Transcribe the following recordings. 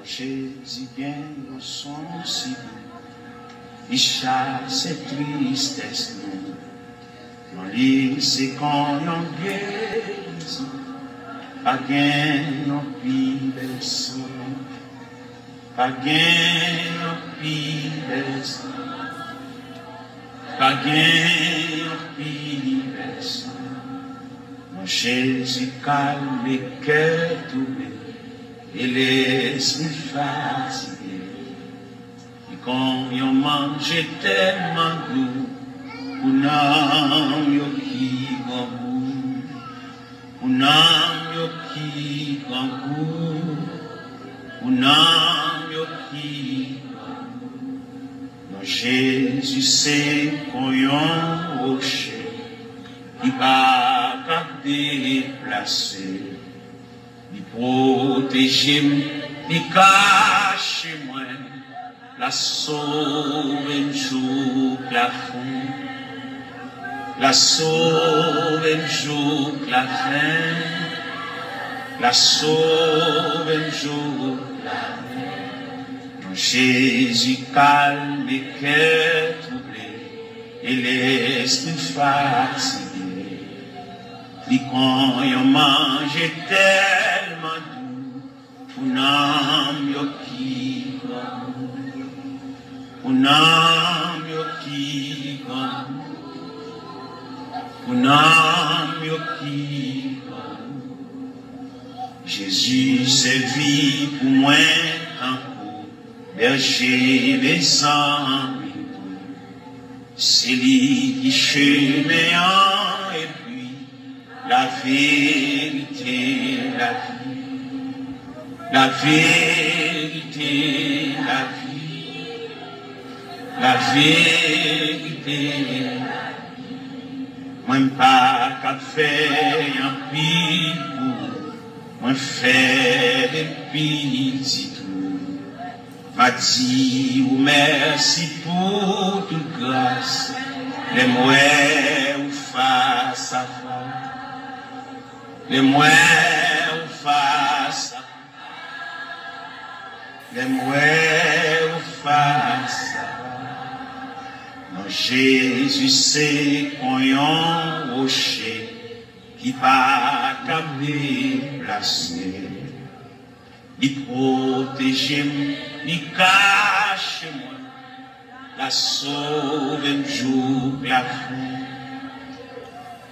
Jésus bien dans son ciel, il chasse tristesse nous. Non, c'est quand on guérit, pas gain non plus belle sang, pas gain non plus belle sang, pas gain non plus belle sang. Mon Jésus calme les cœurs troublés et l'esprit fatigué. Et quand on mange tellement goût, on a un qui goût, on a un qui goût, on a un qui goût. Non, Jésus c'est qu'on y a rocher, il va pas déplacer. Il protège, il cache moi, la sauve un jour plafond, la sauve un jour plafond, la sauve un jour plafond. Jésus calme les cœurs troublés et l'esprit fatigué. Et quand on mange tellement doux, on a mieux qui on a mieux qui on a mieux qui Jésus sévit pour moi un coup, berger les âmes, c'est lui qui chemin. La vérité, la vie, la vérité, la vie, la vérité, moi pas qu'à faire un pile, moi faire des petits tours, m'a dit ou merci pour toute grâce, les mots face à face. Les moins face, les moins face. Non, Jésus c'est qu'on y a un rocher qui va déplacer. Il protège, il cache moi, la sauve un jour plafond,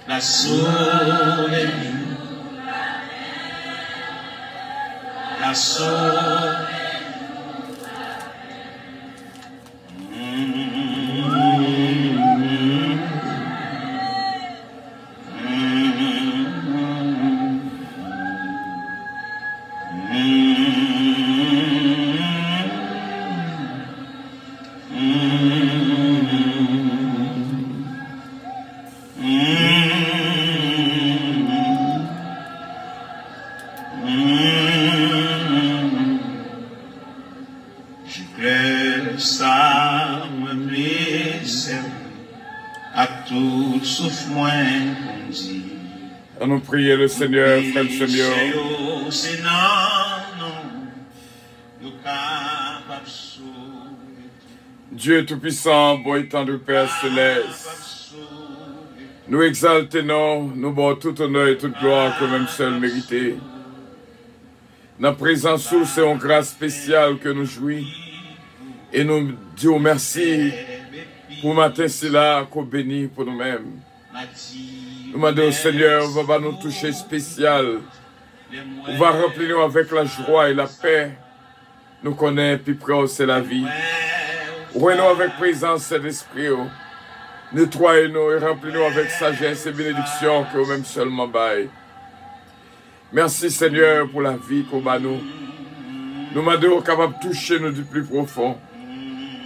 la sauve un jour. La sauve. À nous prier le Seigneur, frère Seigneur. Dieu Tout-Puissant, bon et tendre Père Céleste, nous exaltons, nous bon tout honneur et toute gloire que même seul mérité. Dans la présence, c'est une grâce spéciale que nous jouissons et nous disons merci pour matin c'est là qu'on bénit pour nous-mêmes. Nous demandons au Seigneur, va nous toucher spécial. On va remplir nous avec la joie et la paix. Nous connaissons, puis près c'est la vie. Ouvrez-nous avec présence cet esprit. Nettoyez-nous et remplis-nous avec sagesse et bénédiction que vous-même seulement baille. Merci Seigneur pour la vie qu'on va nous. Nous demandons capable de toucher nous du plus profond.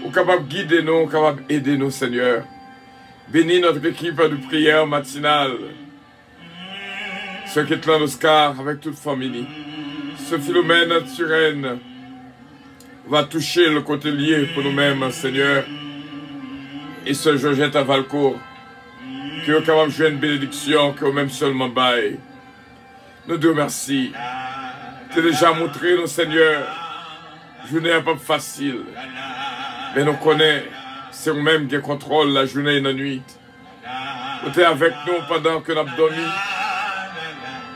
Ou capable de guider nous, capable d'aider nous Seigneur. Bénis notre équipe de prière matinale. Ce qui est là d'Oscar avec toute famille. Ce Philomène Turenne va toucher le côté lié pour nous-mêmes, Seigneur. Et ce Georgette à Valcourt. Que vous capable de jouer une bénédiction que vous-même seulement baille. Nous te remercions. Tu as déjà montré, nos Seigneur, journée n'est pas facile. Mais nous connaissons, c'est nous-mêmes qui contrôlons la journée et la nuit. Vous êtes avec nous pendant que nous avons dormi.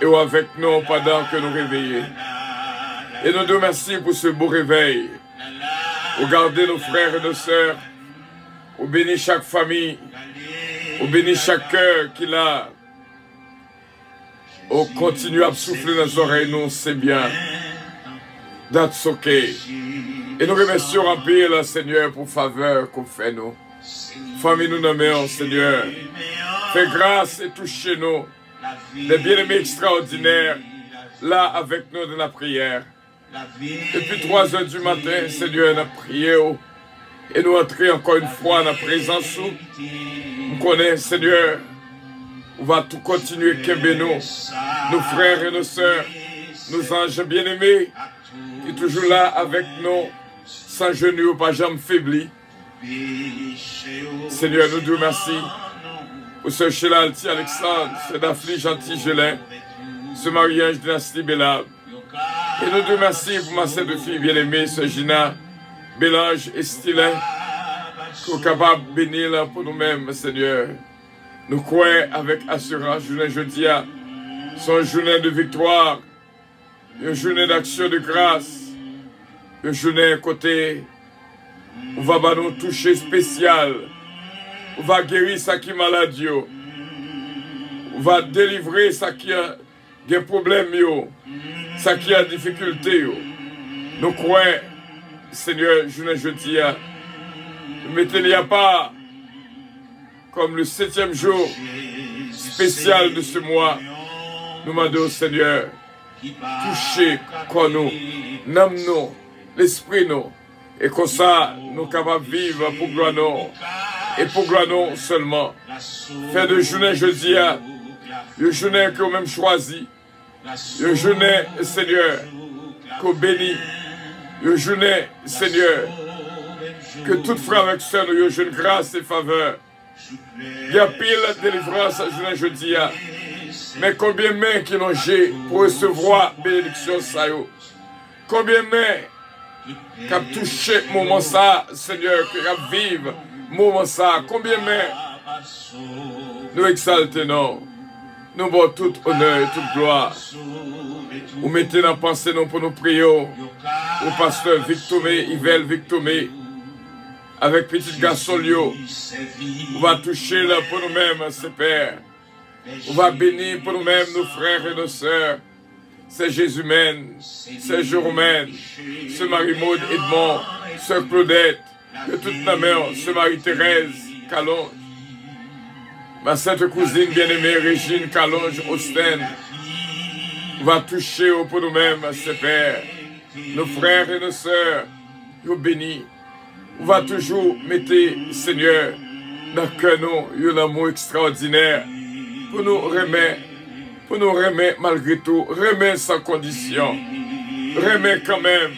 Et ou avec nous pendant que nous réveillons. Et nous te remercions pour ce beau réveil. Vous gardez nos frères et nos sœurs. Vous bénissez chaque famille. Vous bénissez chaque cœur qu'il a. Vous continuez à souffler dans les oreilles, nous, c'est bien. That's okay. Et nous remercions en pile, Seigneur, pour faveur qu'on fait nous. Famille, nous nommons, Seigneur. Fais grâce et touchez-nous. Les bien-aimés extraordinaires, là avec nous dans la prière. Depuis 3 heures du matin, Seigneur, nous avons prié. Et nous entrons encore une fois dans la présence. Nous connaissons, Seigneur, on va tout continuer qu'aimer nous, nos frères et nos sœurs, nos anges bien-aimés, qui sont toujours là avec nous, sans genoux, pas jamais faiblis. Seigneur, nous te remercions pour ce Sheila Alti Alexandre, ce Daphne Gentil Gelin, ce Marie-Ange Dynastie Bellab. Et nous te remercions pour ma sœur de fille bien-aimée, ce Gina Bélange et Stylin, qui est capable de bénir pour nous-mêmes, Seigneur. Nous croyons avec assurance, journée jeudi, son journée de victoire, une journée d'action de grâce, une journée côté, on va nous toucher spécial, on va guérir ça qui est maladie, on va délivrer ça qui a des problèmes, ça qui a des difficultés. Nous croyons, Seigneur, journée jeudi, nous mettez-les à part comme le 7e jour spécial de ce mois. Nous demandons au Seigneur, touchez quoi nous, nomme-nous, l'esprit nous, et comme ça, nous sommes capables de vivre pour gloire nous, et pour gloire nous seulement. Faire de journée jeudi, une journée que vous même choisi, une journée, Seigneur, qu'on bénit, une journée, Seigneur, que toute frère avec sœur nous ait une grâce et faveur. Il y a pile délivrance à journée jeudi. Mais combien de mains qui l'ont j'ai pour recevoir bénédiction ça yo? Combien de mains qui ont touché moment ça, Seigneur, qui ont vivre moment ça? Combien de mains nous exaltons, nous avons tout honneur et toute gloire. Vous mettez dans la pensée nous pour nous prier au pasteur Victomé, Yvel Victomé, avec petit garçon Lio. On va toucher là pour nous-mêmes, ces pères. On va bénir pour nous-mêmes, nos frères et nos sœurs. C'est Jésus-Mène, c'est Jérôme, c'est Marie-Maude Edmond, sœur Claudette, que toute la mère, c'est Marie-Thérèse Calonge. Ma sainte cousine bien-aimée Régine Calonge Austin. On va toucher pour nous-mêmes, ces pères. Nos frères et nos sœurs, nous bénis. On va toujours mettre, Seigneur, dans le cœur nous, un amour extraordinaire pour nous remettre malgré tout, remettre sans condition, remettre quand même.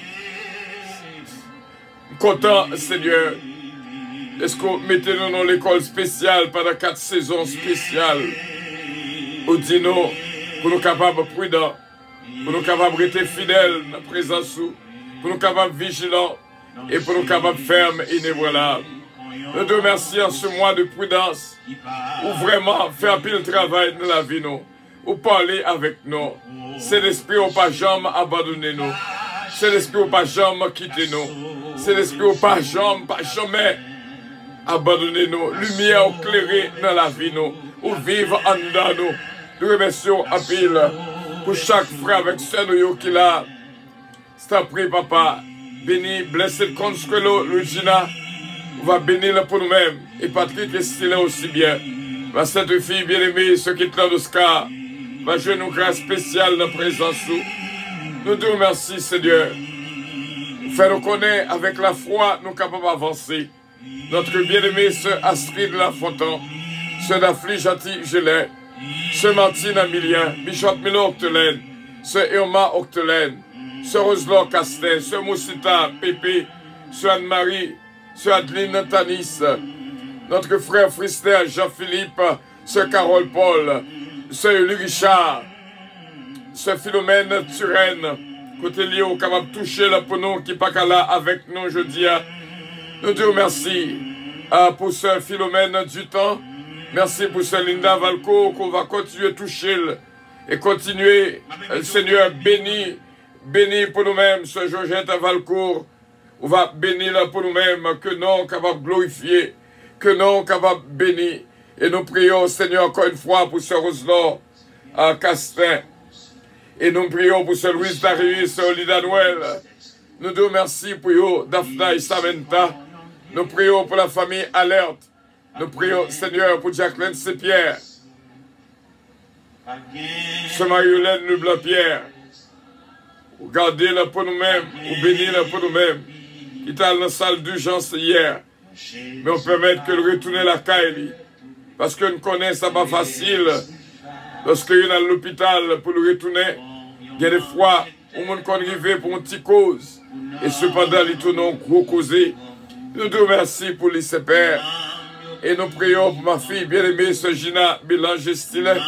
Content, Seigneur, est-ce que vous mettez nous dans l'école spéciale pendant 4 saisons spéciales? Ou dis-nous, pour nous capables prudents, pour nous capables de rester fidèles dans la présence, pour nous capables vigilants, et pour nous capables fermes et inébranlables. Nous te remercions en ce mois de prudence, où vraiment faire un pile travail dans la vie, nous, ou parler avec nous. C'est l'esprit au pas jamais abandonner nous. C'est l'esprit au pas jamais quitter nous. C'est l'esprit au pas jamais abandonner nous. Lumière éclairée dans la vie, nous, ou vivre en dedans nous. Nous remercions en pile pour chaque frère avec sœur qui l'a. C'est un prix, papa. Béni, blessé le Consuelo, Lugina, on va bénir pour nous-mêmes. Et Patrick et Stylin aussi bien. Ma sainte fille bien-aimée, ceux qui sont d'Oscar, va jouer une grâce spéciale dans la présence. Nous te remercions, Seigneur. Faire nous connaître avec la foi, nous sommes capables d'avancer. Notre bien-aimé, sœur Astrid Lafontaine, sœur Daphne Gentil Gelin, sœur Martine Amilien, Bishop Milo Octelaine, sœur Irma Octelaine, sœur Roselor Castin, sœur Moussita Pépé, sœur Anne-Marie, sœur Adeline Tanis, notre frère Frister Jean-Philippe, sœur Carole Paul, sœur Louis Richard, sœur Philomène Turenne, côté lié au capable de toucher là pour nous qui pas là avec nous jeudi. Nous te remercions pour ce Philomène du temps. Merci pour ce Linda Valco qu'on va continuer à toucher et continuer, Seigneur, béni pour nous-mêmes, ce Georgette Valcourt. On va bénir là pour nous-mêmes, que nous capable glorifier, que nous capable bénir. Et nous prions, Seigneur, encore une fois pour ce Roselor à Castin. Et nous prions pour ce Louis Darius, Olida Noël. Nous te remercions pour eux, Daphna et Samantha. Nous prions pour la famille Alerte. Nous prions, Seigneur, pour Jacqueline Saint-Pierre. Ce Marie-Hélène Leblanc-Pierre. Gardez-la pour nous-mêmes, ou bénissez-la pour nous-mêmes. Qui était dans la salle d'urgence hier. Mais on permet que le retourner la caille. Parce que nous connaissons, ça pas facile. Lorsque nous est à l'hôpital pour le retourner, il y a des fois où on peut arriver pour une petite cause. Et cependant, ils tournent en gros causé. Nous te remercions pour les Père. Et nous prions pour ma fille bien-aimée, ce Gina Bélanger-Stilet,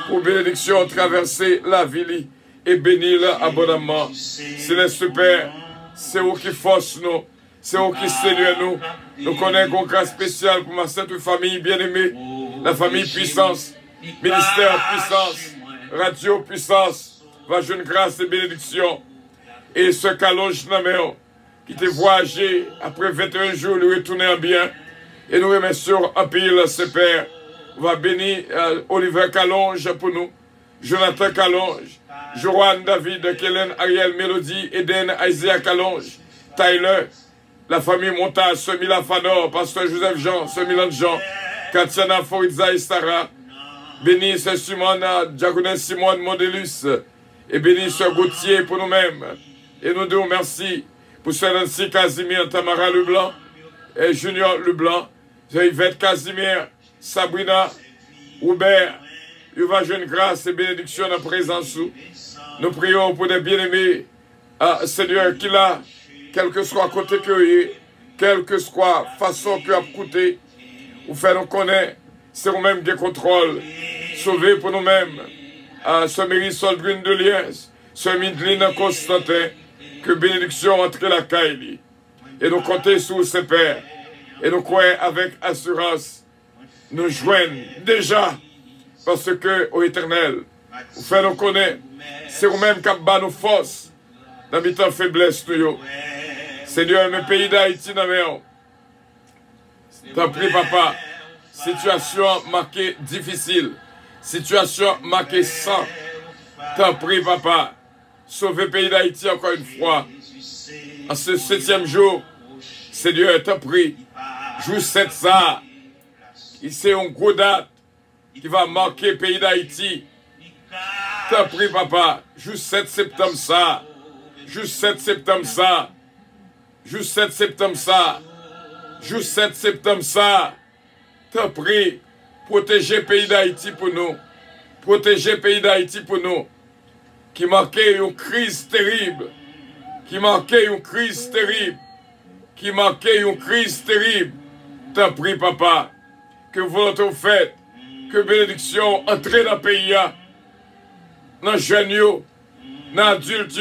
pour bénédiction traverser la ville et bénir abondamment. Céleste Père, c'est vous qui force nous, c'est vous qui séduisez nous. Nous connaissons un grâce spécial pour ma sainte famille bien-aimée, la famille Puissance, ministère Puissance, radio Puissance, va jeune grâce et bénédiction. Et ce Calonge Naméo, qui t'est voyagé après 21 jours, lui retourner en bien. Et nous remercions en pile, ce Père. On va bénir Oliver Calonge pour nous, Jonathan Calonge, Joanne David, Kellen Ariel Mélodie, Eden Isaiah Calonge, Tyler, la famille Montage, Semila Fanor, Pasteur Joseph Jean, Semilan Jean, Katiana Foridza et Sarah, bénis ce Simona, Diaconès Simone Modelus, et bénis ce Gauthier pour nous-mêmes. Et nous disons merci pour ce Nancy Casimir, Tamara Leblanc, et Junior Leblanc, Yvette Casimir, Sabrina, Robert, Yuva Jeune Grâce et bénédiction en présence. Nous prions pour des bien-aimés, Seigneur, qu'il a, quel que soit côté que quelle que soit façon que a coûté, ou faire nous connaître, c'est nous-mêmes qui contrôle, sauver pour nous-mêmes, ce mérite Soldrine de Liège, ce Midline Constantin, que bénédiction entre la caille. Et nous comptons sur ces pères. Et nous croyons avec assurance, nous joignent déjà, parce que, au éternel, vous faites nous connaître, c'est vous-même qui bat nos forces, dans mes temps faiblesse, nous. Seigneur, mes pays d'Haïti, t'en prie, papa, situation marquée difficile, situation marquée sans, t'en prie, papa, sauvez le pays d'Haïti encore une fois, en ce 7e jour, Seigneur, t'en prie, jour 7 ça, c'est une grosse date qui va marquer le pays d'Haïti. T'en prie, papa, jour 7 septembre ça, jour 7 septembre ça, jour 7 septembre ça, jour 7 septembre ça, t'en prie, protéger le pays d'Haïti pour nous, protéger le pays d'Haïti pour nous, qui marquait une crise terrible, qui marquait une crise terrible, qui marquait une crise terrible. T'en prie, papa, que volonté vous faites, que bénédiction entre dans le pays, dans les jeunes, dans les adultes,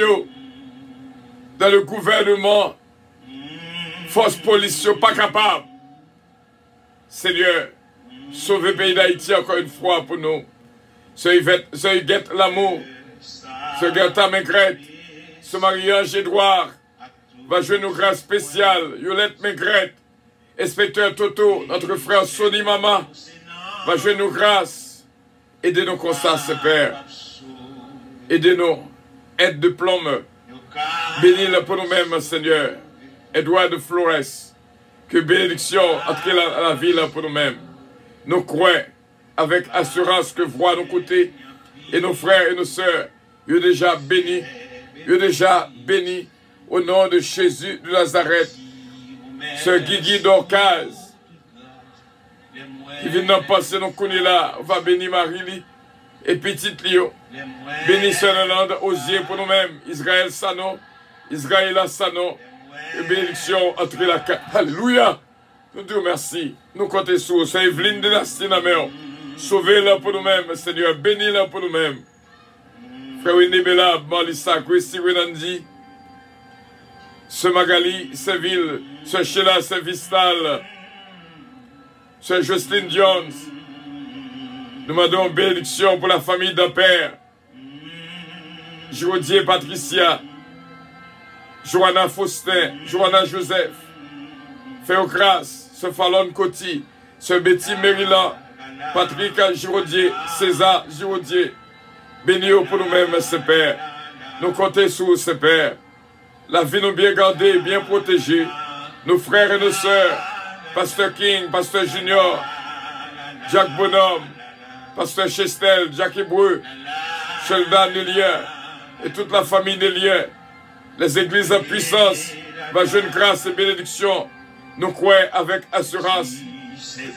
dans le gouvernement, force police, pas capable. Seigneur, sauvez le pays d'Haïti encore une fois pour nous. Ce Yvette l'amour, ce Gerta Maigrette, ce Marie-Ange Edouard, va jouer nos grâces spéciales, Yolette Maigrette, inspecteur Toto, notre frère Sonny Mama, va jouer nos grâces. Aidez-nous comme ça, Père. Aidez-nous. Aide de plombe. Bénis-le pour nous-mêmes, Seigneur. Edouard de Flores. Que bénédiction entre la ville pour nous-mêmes. Nous croyons avec assurance que voix nos côtés et nos frères et nos sœurs, ils sont déjà bénis. Ils sont déjà bénis au nom de Jésus de Nazareth. Ce Guigui d'Orcaz qui vient d'en passer nos connus là, on va bénir Marie et Petite Lio. Bénis Sœur Osier pour nous-mêmes, Israël Sano, Israël Sano, et bénédiction entre la carte. Alléluia! Nous te remercions. Nous comptons sur c'est Evelyne de la Stinameo. Sauvez-la pour nous-mêmes, Seigneur. Bénis-la pour nous-mêmes. Frère Winnie Belab, Malissa, Christy Renandi, Sœur Magali, Seville, Sœur Sheila, Sœur Vistal, Sœur Justine Jones. Nous demandons bénédiction pour la famille d'un père. Jodier Patricia, Johanna Faustin, Johanna Joseph, Féocras, Sœur Fallon Coty, Sœur Betty Maryland, Patrick Giraudier, César Giraudier. Bénis-nous pour nous-mêmes, ce Père. Nous comptons sur ce Père. La vie nous bien gardée, bien protégée. Nos frères et nos sœurs, Pasteur King, Pasteur Junior, Jacques Bonhomme, Pasteur Chestel, Jacques Hébreu, Sheldon Nélien, et toute la famille Nélien, les églises en puissance, va jeune grâce et bénédiction. Nous croyons avec assurance.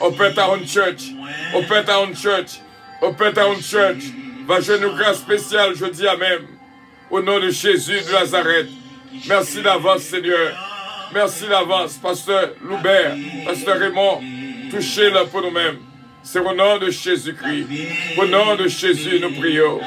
Open Town Church, Open Town Church, Open Town Church, va jeune grâce spéciale, je dis Amen. Au nom de Jésus de Nazareth. Merci d'avance, Seigneur. Merci d'avance, Pasteur Loubert, Pasteur Raymond. Touchez-le pour nous-mêmes. C'est au nom de Jésus-Christ. Au nom de Jésus, nous prions.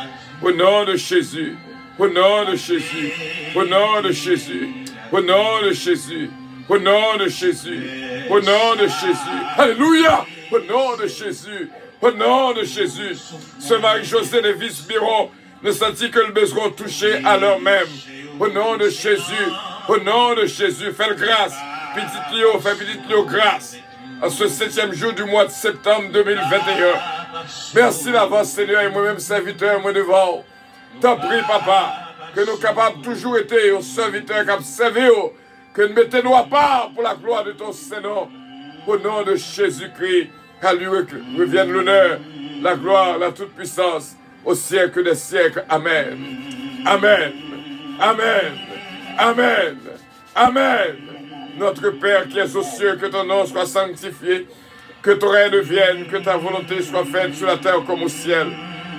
Au nom de Jésus. Au nom de Jésus. Au nom de Jésus. Au nom de Jésus. Au nom de Jésus. Au nom de Jésus. Alléluia. Au nom de Jésus. Au nom de Jésus. Ce Marie-José de Vice-Biron ne sentit que le besoin touché à l'heure même. Au nom de Jésus. Au nom de Jésus. Fais grâce. Petit Léo, fais petit Léo grâce. À ce 7e jour du mois de septembre 2021. Merci d'avance, Seigneur, et moi-même serviteur, moi devant. T'en prie, Papa, que nous capables toujours été aux serviteurs qui ont servi, que nous mettons à part pour la gloire de ton Seigneur. Au nom de Jésus-Christ, à lui revienne l'honneur, la gloire, la toute-puissance, au siècle des siècles. Amen. Amen. Amen. Amen. Amen. Notre Père qui es aux cieux, que ton nom soit sanctifié, que ton règne vienne, que ta volonté soit faite sur la terre comme au ciel.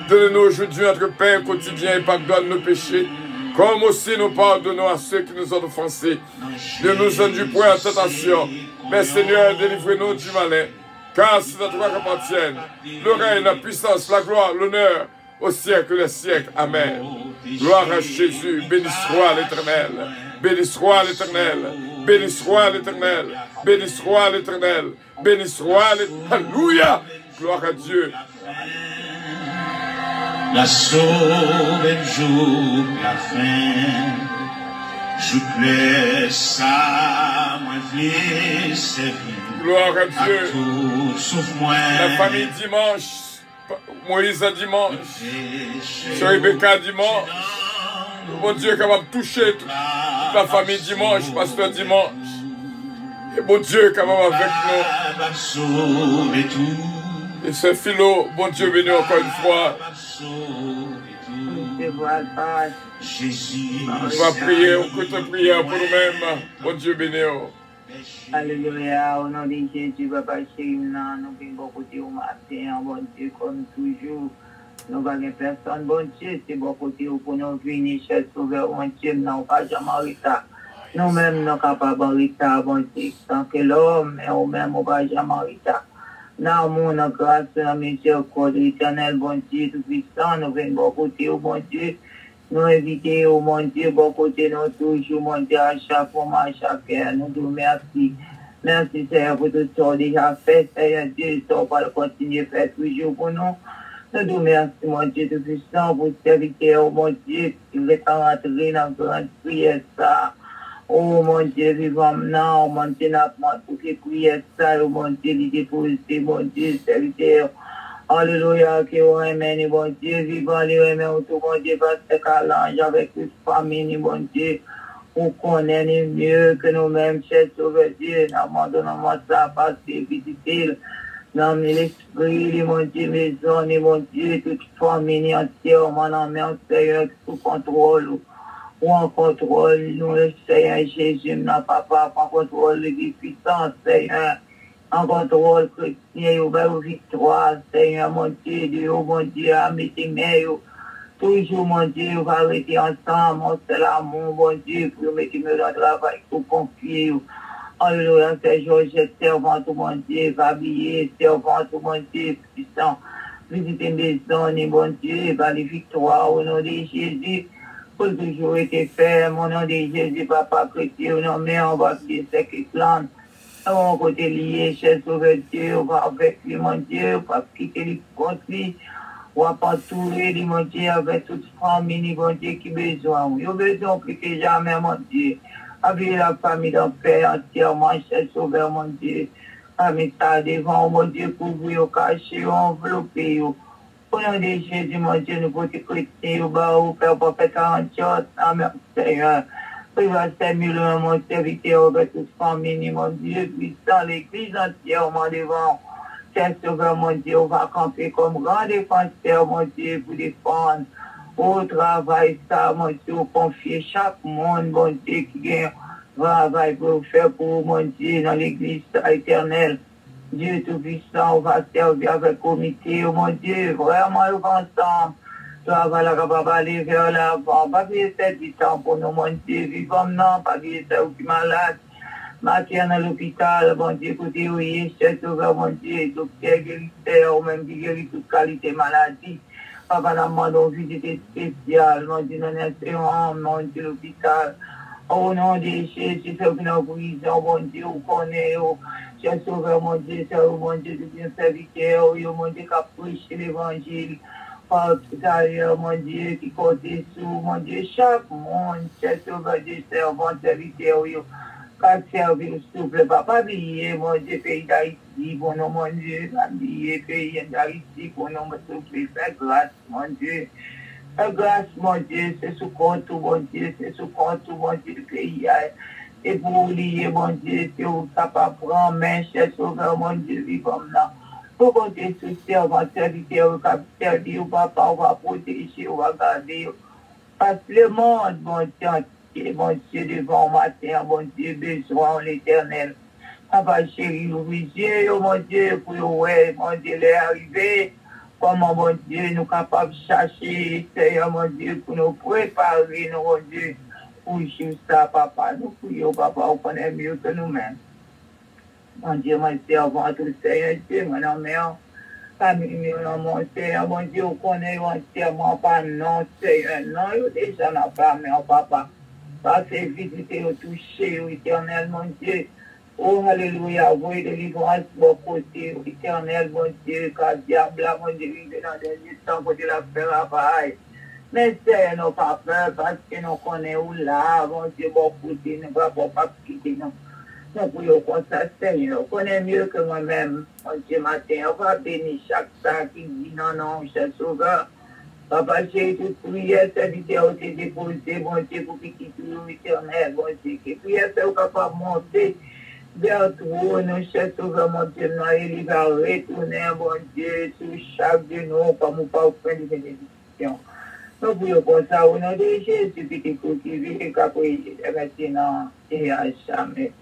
Donne-nous aujourd'hui notre pain quotidien et pardonne nos péchés, comme aussi nous pardonnons à ceux qui nous ont offensés. Ne nous induis point en tentation, mais Seigneur, délivre-nous du malin, car c'est à toi qu'appartiennent le règne, la puissance, la gloire, l'honneur, au siècle des siècles. Amen. Gloire à Jésus, béni soit l'Éternel, béni soit l'Éternel, béni soit l'Éternel, béni soit l'Éternel, béni soit l'Éternel. Alléluia. Gloire à Dieu. La sauve jour la fin, je plais ça, moi v'lais servir. Gloire à Dieu. Souffre-moi. La famille dimanche, Moïse à dimanche, Rebecca dimanche. Bon Dieu capable de toucher toute la famille dimanche, pasteur dimanche. Et bon Dieu capable avec nous. Et ce philo, bon Dieu béni encore une fois. On va prier, on écoute prière pour nous-mêmes. Bon Dieu béni. Alléluia, au nom de Jésus, Papa chéri, nous venons beaucoup de matin, bon Dieu, comme toujours. Nous n'avons personne, bon Dieu, c'est beaucoup de pour nous venir chez Sauveur, bon Dieu, nous n'avons pas jamais retard. Nous-mêmes, nous sommes capables de retard, bon Dieu, tant que l'homme, mais nous-mêmes, nous n'avons pas jamais retard. Dans mon grâce, dans miséricorde éternelle, bon Dieu, tout puissant, nous venons beaucoup de bon Dieu. Nous invitons, mon Dieu, beaucoup de nous toujours, mon Dieu, à chaque moment, à chaque heure. Nous vous remercions. Merci, Seigneur, pour tout ce qu'on a déjà fait, Seigneur Dieu, ça va continuer à faire toujours pour nous. Nous vous remercions, mon Dieu, tout puissant, pour serviteur, mon Dieu, qui veut rentrer dans la grande prière, ça. Oh, mon Dieu, vivant maintenant, mon Dieu, n'a pas pour que prière, ça, mon Dieu, il dépose, mon Dieu, serviteur. Alléluia, que vous aimez, bon Dieu, vivant les aimés, tout mon Dieu, parce que l'ange avec toute famille, bon Dieu, on connaît mieux que nous-mêmes, cher Sauveur Dieu, n'abandonnons ça, parce que visitez, dans l'esprit, mon Dieu, maison, mon Dieu, toute famille entière, mon ami, Seigneur, sous contrôle, ou en contrôle, nous, le Seigneur Jésus, n'a pas en contrôle, le puissant, Seigneur. En contrôle chrétien, ouvert victoire, Seigneur, mon Dieu, Dieu, mon Dieu, amis, toujours, mon Dieu, on va rester ensemble, mon seul amour, mon Dieu, pour mettre dans le travail, pour confier. Alléluia, c'est Georges, servant, mon Dieu, Fabien, servant, mon Dieu, puissant. visiter maison, bon Dieu, par les victoires au nom de Jésus, pour toujours être ferme, au nom de Jésus, papa chrétien, au nom de on va prier ce qui plante. On va côté lié, cher sauveur Dieu, on va avec lui, mon Dieu, on va quitter les conflits, on va entourer lui, mon Dieu, avec toute famille, mon Dieu, qui a besoin. Il a besoin plus que jamais, mon Dieu. Avec la famille d'un père entièrement, cher sauveur, mon Dieu. Avec ça devant, mon Dieu, couvrir, cacher, envelopper. Au nom de Jésus, mon Dieu, nous pouvons te chrétiens, au Père, prophète 48, Amen, Seigneur. Priva Samuel, mon serviteur, avec toute famille, mon Dieu, puissant, l'église entièrement devant. Saint Sauveur, mon Dieu, on va camper comme grand défenseur, mon Dieu, pour défendre. Au travail, ça, mon Dieu, confier chaque monde, mon Dieu, qui a travail pour faire pour mon Dieu dans l'église éternelle. Dieu Tout-Puissant, on va servir avec comité, mon Dieu, vraiment, on va ensemble. Toi, voilà, on va aller vers l'avant. Pas oublier cette du temps pour nous, mon Dieu, vivant, non, pas oublier ça, qui malade. Matin à l'hôpital, mon Dieu, côté oui, cher sauveur, mon Dieu, docteur guérisseur, ou même qui guérit toute qualité maladie. Papa, nous demandons visite spéciale, mon Dieu, nous espérons, mon Dieu, l'hôpital. Au nom de Jésus, c'est une prison, mon Dieu, vous connaissez, cher sauveur, mon Dieu, c'est mon Dieu, de bien serviteur, mon Dieu, qui a prêché l'évangile. D'ailleurs, mon Dieu, qui compte sous, mon Dieu, chaque monde, cher sauveur, Dieu, servant, serviteur, qu'à servir, s'il vous plaît, pas oublier, mon Dieu, pays d'Haïti, pour nous, mon Dieu, pas oublier, pays d'Haïti, pour nous, s'il vous plaît, fais grâce, mon Dieu. Fais grâce, mon Dieu, c'est sous compte, mon Dieu, c'est sous compte, mon Dieu, le pays. Et pour oublier, mon Dieu, c'est où ça pas prendre main, cher sauveur, mon Dieu, vivant là. Pour compter sur servant, serviteur, servir, papa, on va protéger, on va garder. Parce que le monde, mon Dieu, mon Dieu, devant matin, mon Dieu, besoin l'éternel. Papa chéri, ouvrier, mon Dieu, pour ouais, mon Dieu, l'arrivée. Comment, mon Dieu, nous capables de chercher, Seigneur, mon Dieu, pour nous préparer, mon Dieu, pour juste ça, papa. Nous prions, papa, on connaît mieux que nous-mêmes. Mon Dieu, mon servant, tout Seigneur, Dieu, mon mère, famille, mon Seigneur, mon Dieu, on connaît entièrement pas non, Seigneur, non, il y a déjà n'a pas, mais papa, parce que visiter, toucher, éternel, mon Dieu, oh, alléluia, vous de délivrance, mon côté, éternel, mon Dieu, car diable, mon Dieu, il est dans des temps pour la faire à pareil. Mais Seigneur, nous pas peur, parce que nous connaissons où là, mon Dieu, mon côté, nous ne pouvons pas quitter, non. Nous prions comme ça, Seigneur. On connaît mieux que moi-même. Mon Dieu, matin, on va bénir chaque sac qui dit non, non, cher sauveur. Papa, j'ai toute prière, serviteur, t'es déposé, mon Dieu, pour qu'il quitte l'éternel, mon Dieu. Que prière, c'est capable de monter vers toi, nos cher sauveur, mon Dieu, nous allons il va retourner, mon Dieu, sur chaque de nous, comme on pas offrir de bénédiction. Nous prions comme ça, au nom de Jésus, qui t'es cultivé, et qu'après, maintenant, et à jamais.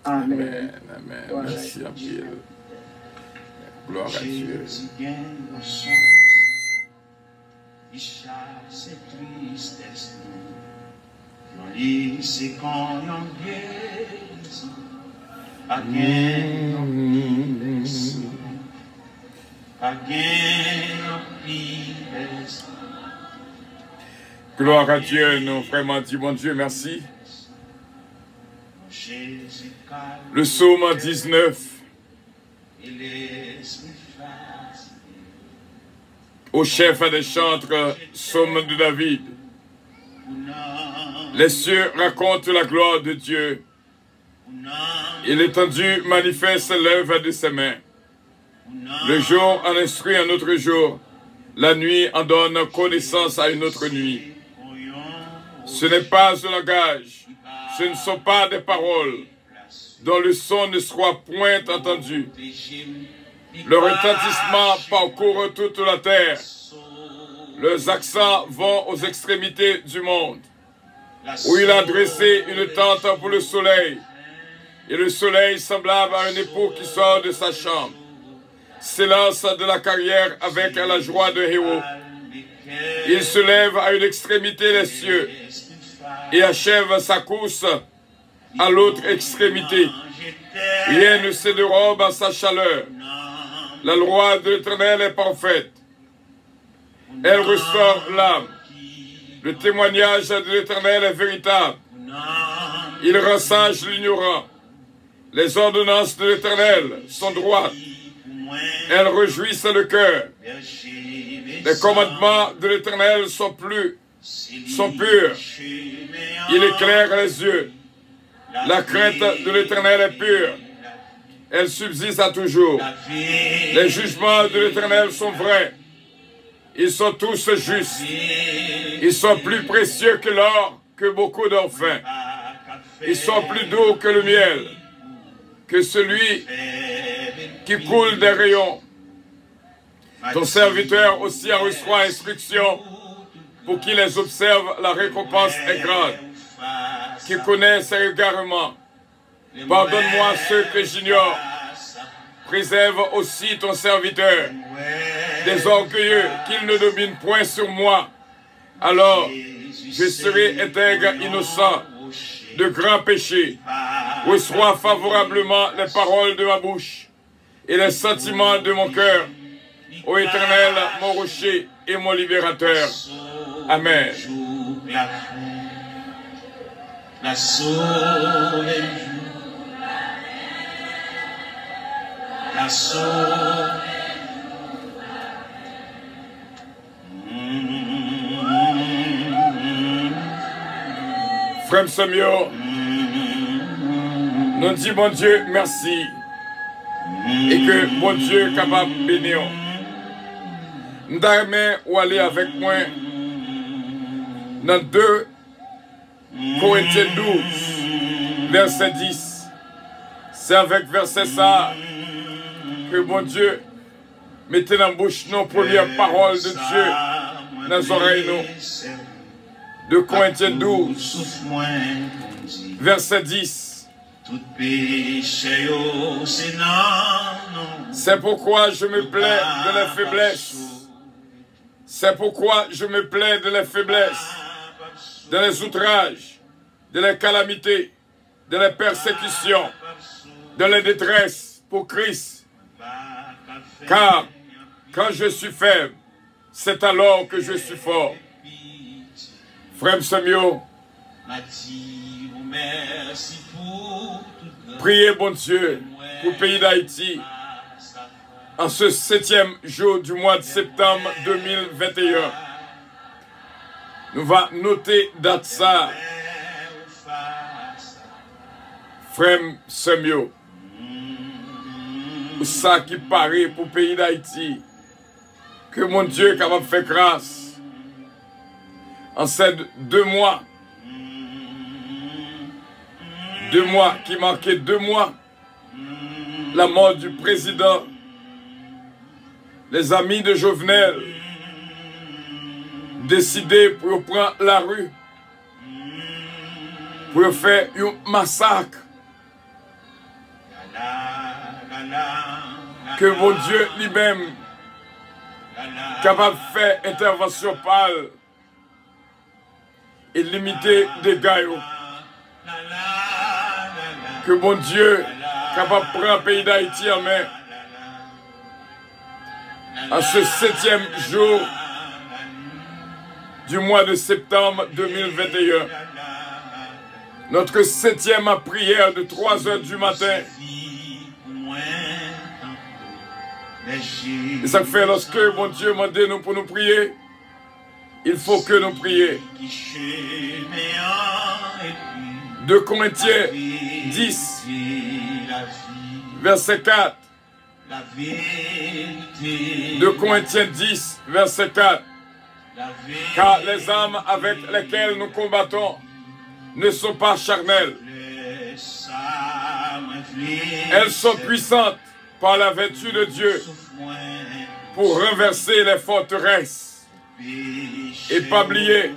Amen, amen. Merci à Dieu. Gloire à Dieu. Il chasse tristesse. Il lit c'est quand on guérit. A gain on peace. A gain on peace. Gloire à Dieu, nous vraiment dit bon Dieu, merci. Le psaume 19. Au chef des chantres, psaume de David. Les cieux racontent la gloire de Dieu. Et l'étendue manifeste l'œuvre de ses mains. Le jour en instruit un autre jour. La nuit en donne connaissance à une autre nuit. Ce n'est pas un langage. Ce ne sont pas des paroles dont le son ne soit point entendu. Le retentissement parcourt toute la terre. Leurs accents vont aux extrémités du monde, où il a dressé une tente pour le soleil, et le soleil semblable à un époux qui sort de sa chambre, s'élance de la carrière avec la joie d'un héros. Il se lève à une extrémité des cieux, et achève sa course à l'autre extrémité. Rien ne se dérobe à sa chaleur. La loi de l'Éternel est parfaite. Elle ressort l'âme. Le témoignage de l'Éternel est véritable. Il rend sage l'ignorant. Les ordonnances de l'Éternel sont droites. Elles réjouissent le cœur. Les commandements de l'Éternel sont purs. Il éclaire les yeux. La crainte de l'Éternel est pure. Elle subsiste à toujours. Les jugements de l'Éternel sont vrais. Ils sont tous justes. Ils sont plus précieux que l'or, que beaucoup d'or fin. Ils sont plus doux que le miel, que celui qui coule des rayons. Ton serviteur aussi a reçu instruction pour qu'il les observe. La récompense est grande. Qui connaît ses égarements. Pardonne-moi ceux que j'ignore. Préserve aussi ton serviteur des orgueilleux, qu'ils ne dominent point sur moi. Alors, je serai intègre, innocent, de grands péchés. Reçois favorablement les paroles de ma bouche et les sentiments de mon cœur. Ô Éternel, mon rocher et mon libérateur. Amen. La sauve la sauve. Frère Samuel, nous disons bon Dieu merci et que bon Dieu est capable de bénir. Nous allons aller avec moi dans 2 Corinthiens 12, verset 10. C'est avec verset ça que bon Dieu mettez dans la bouche nos premières paroles de Dieu dans les oreilles nous. 2 Corinthiens 12, verset 10. C'est pourquoi je me plais de la faiblesse. C'est pourquoi je me plais de la faiblesse, de les outrages, de les calamités, de les persécutions, de la détresse pour Christ. Car quand je suis faible, c'est alors que je suis fort. Frère Samuel, priez bon Dieu pour le pays d'Haïti en ce 7e jour du mois de septembre 2021. Nous allons noter date ça. Frère Samuel, ça qui paraît pour le pays d'Haïti, que mon Dieu est capable de faire grâce. En ces 2 mois, 2 mois qui marquaient 2 mois, la mort du président, les amis de Jovenel, décidé pour prendre la rue, pour faire un massacre. Que mon Dieu lui-même capable de faire intervention pâle et limiter des dégâts. Que mon Dieu capable de prendre le pays d'Haïti en main. À ce 7e jour du mois de septembre 2021. Notre 7e prière de 3 h du matin. Et ça fait lorsque mon Dieu m'a dit nous pour nous prier, il faut que nous prions. 2 Corinthiens 10, verset 4. 2 Corinthiens 10, verset 4. Car les armes avec lesquelles nous combattons ne sont pas charnelles. Elles sont puissantes par la vertu de Dieu pour renverser les forteresses. Et pas oublier,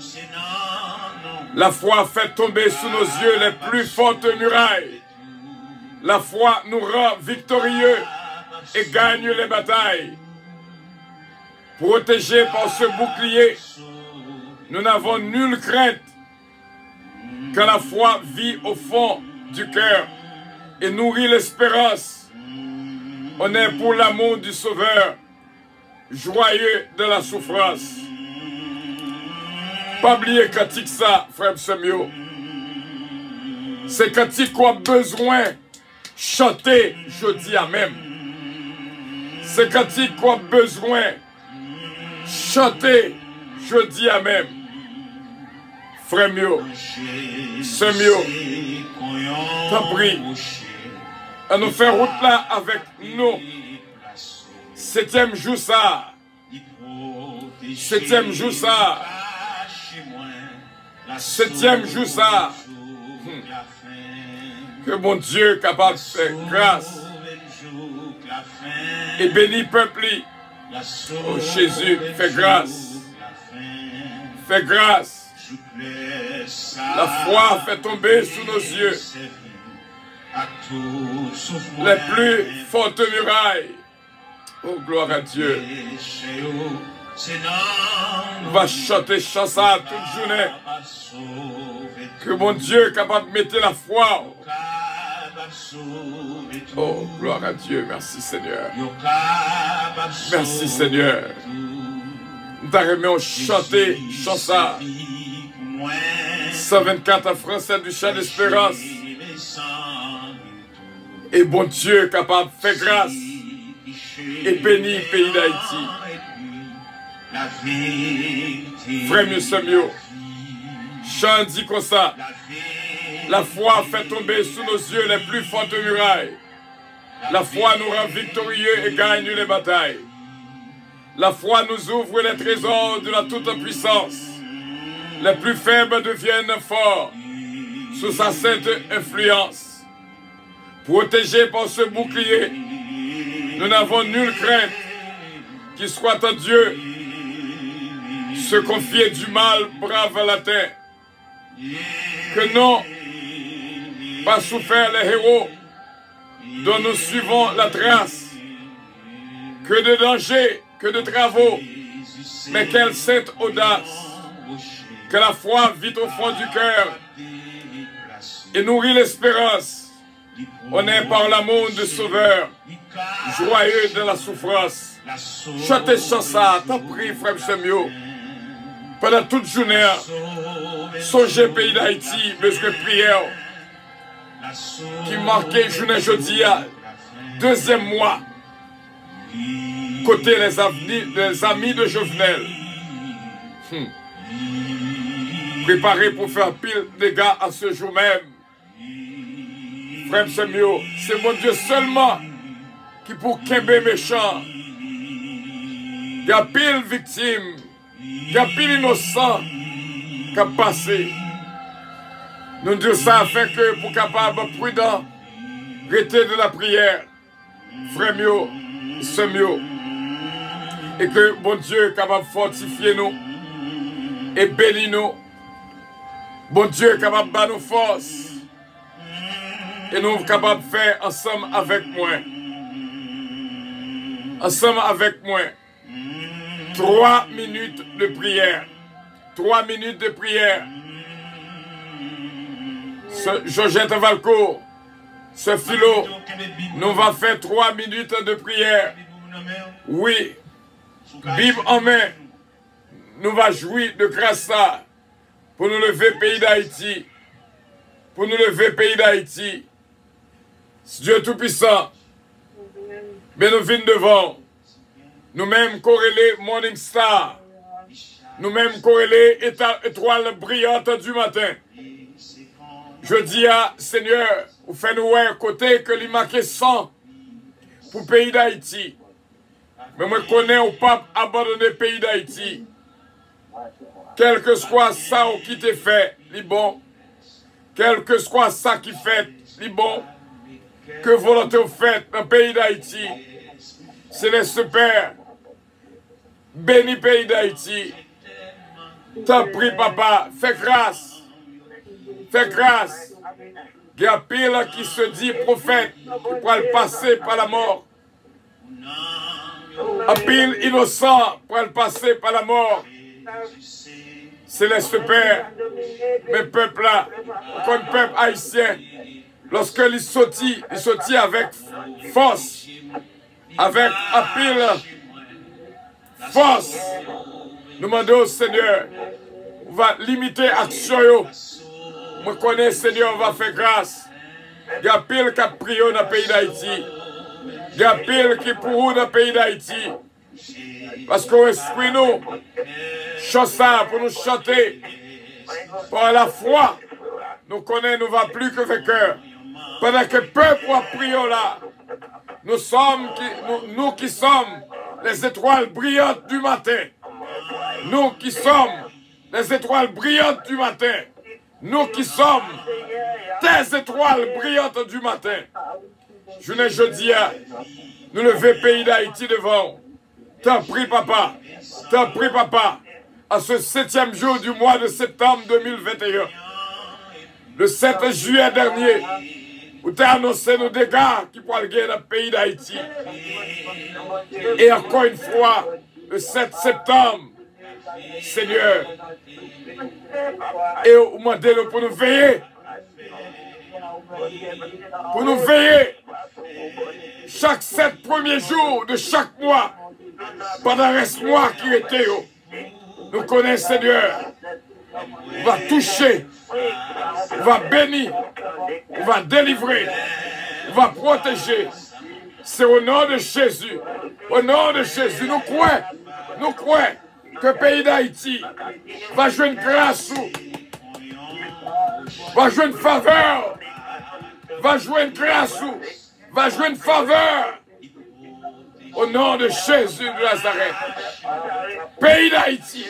la foi fait tomber sous nos yeux les plus fortes murailles. La foi nous rend victorieux et gagne les batailles. Protégés par ce bouclier, nous n'avons nulle crainte quand la foi vit au fond du cœur et nourrit l'espérance. On est pour l'amour du Sauveur. joyeux de la souffrance. Pas oublier cantique ça, frère Samuel. C'est cantique qu'on a besoin chanter jeudi à même. C'est cantique qu'on a besoin chanter jeudi à même. Frère Mio, Samuel, t'en prie, à nous faire route là avec nous. 7e jour ça. 7e jour ça. 7e jour ça. Que mon Dieu capable de faire grâce et béni peuple. Oh Jésus, fais grâce. Fais grâce. La foi fait tomber sous nos yeux les plus fortes murailles. Oh, gloire à Dieu. On va chanter chanson toute journée. Que mon Dieu est capable de mettre la foi. Oh, gloire à Dieu. Merci Seigneur. Merci Seigneur. Nous t'arrêtons chanter chanson. 124 en français du chant d'espérance. Et bon Dieu capable de faire grâce et bénir le pays d'Haïti. Frère M. Samuel, chant dit comme ça. La foi fait tomber sous nos yeux les plus fortes murailles. La foi nous rend victorieux et gagne les batailles. La foi nous ouvre les trésors de la toute-puissance. Les plus faibles deviennent forts sous sa sainte influence. Protégés par ce bouclier, nous n'avons nulle crainte qui soit en Dieu. Se confier du mal brave à la terre. Que non, pas souffert les héros dont nous suivons la trace. Que de dangers, que de travaux, mais quelle sainte audace. Que la foi vit au fond du cœur et nourrit l'espérance. On est par l'amour du Sauveur, joyeux de la souffrance. Chantez ça, t'en prie, frère Samuel. Pendant toute journée, songez pays d'Haïti, besoin de prière. Qui marquait journée jeudi, 2e mois. Côté les amis de Jovenel. Préparez pour faire pile de dégâts à ce jour même. Frère Samuel, c'est mon Dieu seulement qui pour qu'aimer méchant. Il y a pile victime, il y a pile innocent qui a passé. Nous disons ça afin que pour capable prudent, rester de la prière. Frère Samuel, et que bon Dieu est capable de fortifier nous et bénir nous. Bon Dieu est capable de battre nos forces. Et nous sommes capables de faire ensemble avec moi. Ensemble avec moi. 3 minutes de prière. 3 minutes de prière. Georgette Valcourt, ce philo, nous va faire 3 minutes de prière. Oui. Bible en main. Nous va jouir de grâce pour nous lever pays d'Haïti. Pour nous lever pays d'Haïti. Dieu Tout-Puissant, mais nous venons devant. Nous-mêmes corrélés Morning Star. Nous-mêmes corrélés étoile brillante du matin. Je dis à Seigneur, vous faites nous un côté que l'il marqué 100 pour le pays d'Haïti. Mais moi je connais au pape abandonné le pays d'Haïti. Quel que soit ça qui t'est fait, li bon. Quel que soit ça qui fait, li bon. Que volonté vous faites dans le pays d'Haïti. Céleste Père, bénis le pays d'Haïti. T'en prie, papa, fais grâce. Fais grâce. Il y a pile qui se dit prophète, qui pourra le passer par la mort. Un pile innocent pourra le passer par la mort. Céleste Père, mes peuples là, comme peuple haïtien, lorsque il sortit avec force, avec un pile force. Nous demandons, Seigneur, on va limiter l'action. Je connais, Seigneur, on va faire grâce. Il y a pile qui a prié dans le pays d'Haïti. Il y a pile qui pour nous dans le pays d'Haïti. Parce qu'on esprit nous, chose ça pour nous chanter. Par la foi, nous connaissons, nous va plus que vainqueurs. Pendant que le peuple a prié là, nous qui sommes les étoiles brillantes du matin. Nous qui sommes les étoiles brillantes du matin. Nous qui sommes des étoiles brillantes du matin. Je ne jeudi à nous lever pays d'Haïti devant. T'en prie papa. T'en prie papa. À ce 7e jour du mois de septembre 2021. Le 7 juillet dernier. Où tu as annoncé nos dégâts qui pourraient gagner dans le pays d'Haïti. Et encore une fois, le 7 septembre, Seigneur, et vous demandez pour nous veiller. Pour nous veiller. Chaque 7 premiers jours de chaque mois, pendant le mois qui était, nous connaissons, Seigneur, on va toucher, on va bénir, on va délivrer, on va protéger. C'est au nom de Jésus. Au nom de Jésus, nous croyons que le pays d'Haïti va jouer une grâce, va jouer une faveur, va jouer une grâce, va jouer une faveur. Au nom de Jésus de Nazareth. Pays d'Haïti.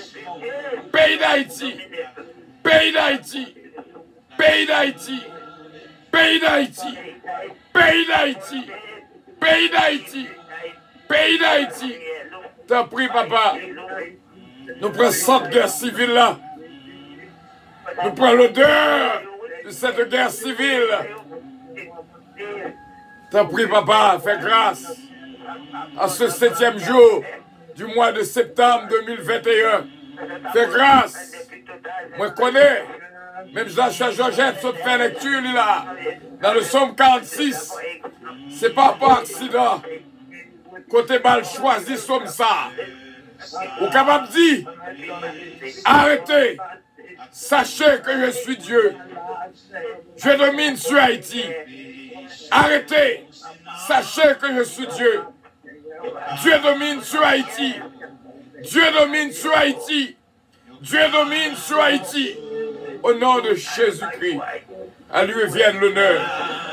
Pays d'Haïti. Pays d'Haïti. Pays d'Haïti. Pays d'Haïti. Pays d'Haïti. Pays d'Haïti. Pays d'Haïti. T'as pris, papa. Nous prenons cette guerre civile là. Nous prenons l'odeur de cette guerre civile. T'as pris, papa. Fais grâce. À ce 7e jour du mois de septembre 2021. Fais grâce. Moi, je connais. Même Jean-Charles Georgette, saute fait lecture là. Dans le psaume 46. C'est pas par accident. Côté balle choisi comme ça. Ou capable de dire, arrêtez. Sachez que je suis Dieu. Je domine sur Haïti. Arrêtez. Sachez que je suis Dieu. Dieu domine sur Haïti. Dieu domine sur Haïti. Dieu domine sur Haïti. Au nom de Jésus-Christ. À lui vienne l'honneur,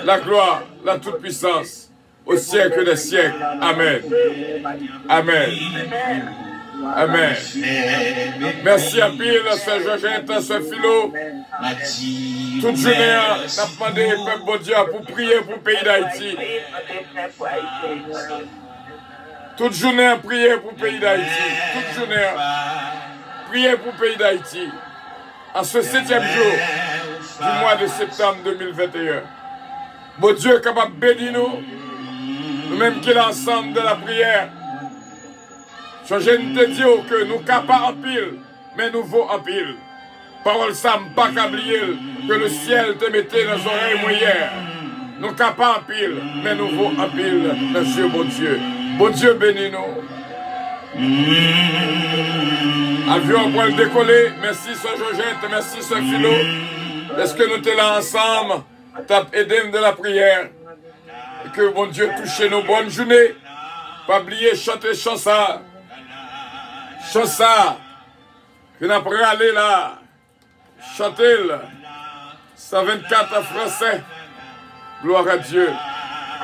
la gloire, la toute-puissance. Au siècle des siècles. Amen. Amen. Amen. Merci à pile, Sœur Georgette, Sœur Philo. Toute journée, on a demandé au peuple bon Dieu pour prier pour le pays d'Haïti. Toute journée, prier pour le pays d'Haïti. Toute journée, prier pour le pays d'Haïti. En ce 7e jour du mois de septembre 2021. Bon Dieu est capable de bénir nous. Nous-mêmes qui l'ensemble de la prière. Je ne te dis que nous ne sommes pas en pile, mais nous vaut en pile. Parole ça, pas oublier que le ciel te mettait dans les oreilles moyères. Nous ne sommes pas en pile, mais nous vaut en pile, monsieur bon Dieu. Bon Dieu bénis nous. Avion pour le décoller. Merci, Sœur Georgette. Merci, Sœur Philo. Est-ce que nous sommes là ensemble? T'as aidé de la prière. Et que bon Dieu touche nos bonnes journées. Pas oublier chanter chansa. Chansa. Que nous avons aller là. Chanter. 124 en français. Gloire à Dieu.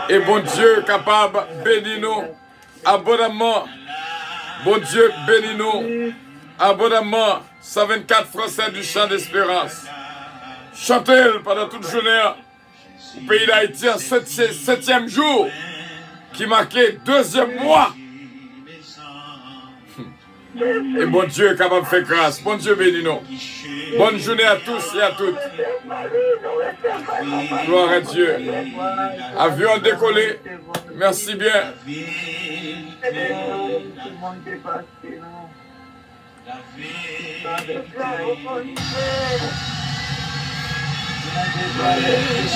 Et bon Dieu capable bénis nous abondamment. Bon Dieu bénis nous abondamment. 124 français du chant d'espérance. Chantez pendant toute journée au pays d'Haïti en 7e jour qui marquait 2e mois. Et bon Dieu est capable de faire grâce. Bon Dieu bénis nous. Bonne journée à tous et à toutes. Gloire à Dieu. Avion décollé. Merci bien.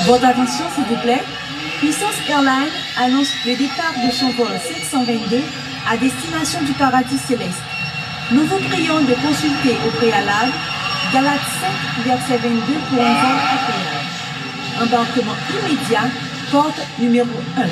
Votre attention s'il vous plaît. Puissance Airlines annonce le départ de son vol 722 à destination du paradis céleste. Nous vous prions de consulter au préalable Galates 5, verset 22 pour un vol agréable. Embarquement immédiat, porte numéro 1.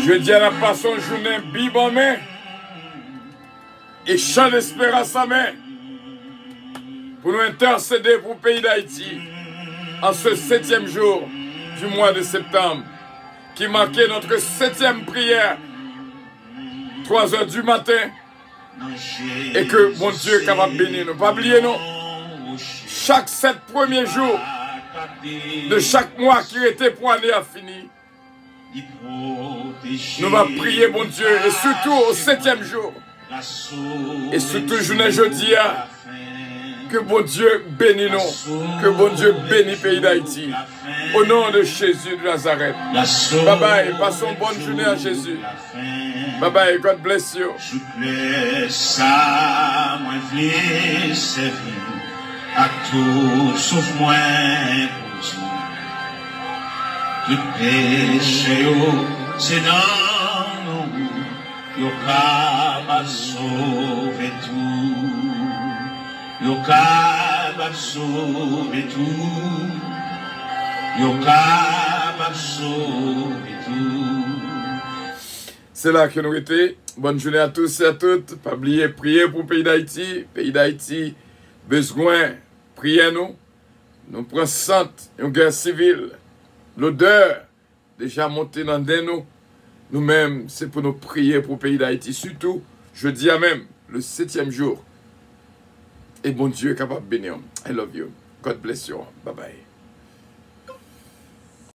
Je dis à la passion journée, Bible en main et chant d'espérance en main pour nous intercéder pour le pays d'Haïti en ce 7e jour du mois de septembre qui marquait notre 7e prière, 3 h du matin, et que mon Dieu est capable de bénir nous. Pas oublier nous, chaque 7 premiers jours de chaque mois qui était pour l'année à finir, nous allons prier, mon Dieu, et surtout au 7e jour, et surtout journée jeudi, que bon Dieu bénisse nous, que bon Dieu bénisse le pays d'Haïti. Au nom de Jésus de Nazareth. Bye bye, passons bonne journée à Jésus. Bye bye, God bless you. Tout péché, c'est dans nous, yo capable sauver tout, yo capable sauver tout, yo capable sauver tout. C'est là que nous étions. Bonne journée à tous et à toutes. Pas oublier, prier pour le pays d'Haïti. Pays d'Haïti, besoin, priez nous. Nous prenons sant, une guerre civile. L'odeur déjà montée dans nous. Nous-mêmes, c'est pour nous prier pour le pays d'Haïti. Surtout, je dis à même, le 7e jour. Et bon Dieu est capable de bénir. I love you. God bless you. Bye bye.